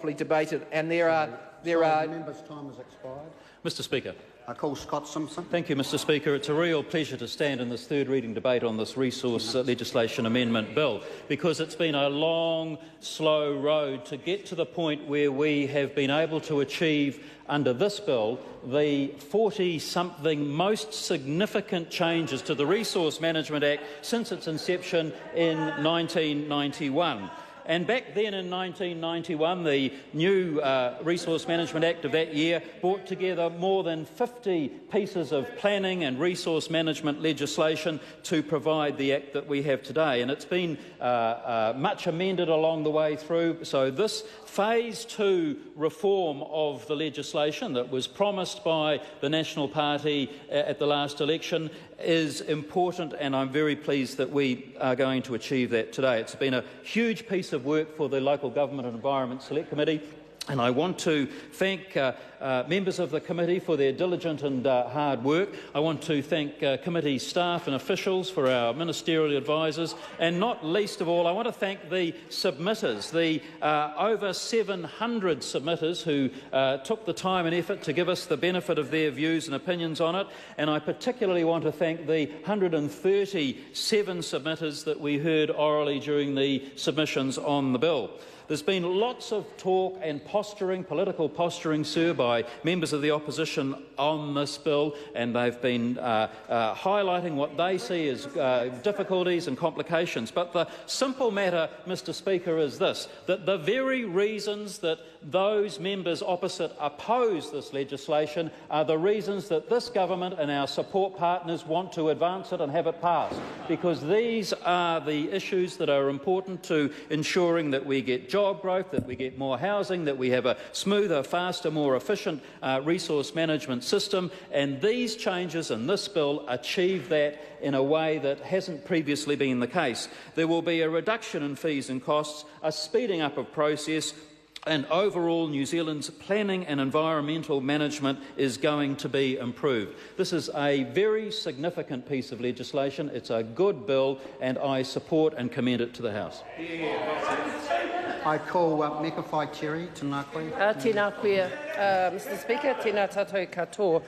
properly debated, and there are. The member's time has expired. Mr. Speaker. I call Scott Simpson. Thank you, Mr. Speaker. It's a real pleasure to stand in this third reading debate on this resource legislation amendment bill, because it's been a long, slow road to get to the point where we have been able to achieve, under this bill, the 40-something most significant changes to the Resource Management Act since its inception in 1991. And back then in 1991, the new Resource Management Act of that year brought together more than 50 pieces of planning and resource management legislation to provide the Act that we have today. And it's been much amended along the way through. So this Phase 2 reform of the legislation that was promised by the National Party at the last election is important, and I'm very pleased that we are going to achieve that today. It's been a huge piece of work for the Local Government and Environment Select Committee, and I want to thank members of the committee for their diligent and hard work. I want to thank committee staff and officials, for our ministerial advisers, and not least of all, I want to thank the submitters, the over 700 submitters who took the time and effort to give us the benefit of their views and opinions on it. And I particularly want to thank the 137 submitters that we heard orally during the submissions on the bill. There's been lots of talk and posturing, political posturing, sir, by members of the opposition on this bill, and they've been highlighting what they see as difficulties and complications. But the simple matter, Mr. Speaker, is this, that the very reasons that those members opposite oppose this legislation are the reasons that this government and our support partners want to advance it and have it passed, because these are the issues that are important to ensuring that we get job growth, that we get more housing, that we have a smoother, faster, more efficient resource management system, and these changes in this bill achieve that in a way that hasn't previously been the case. There will be a reduction in fees and costs, a speeding up of process, and overall New Zealand's planning and environmental management is going to be improved. This is a very significant piece of legislation. It's a good bill, and I support and commend it to the House. I call Mekawhai Cherry, Tēnā koe. Tēnā koe, Mr. Speaker, tēnā tātou katoa.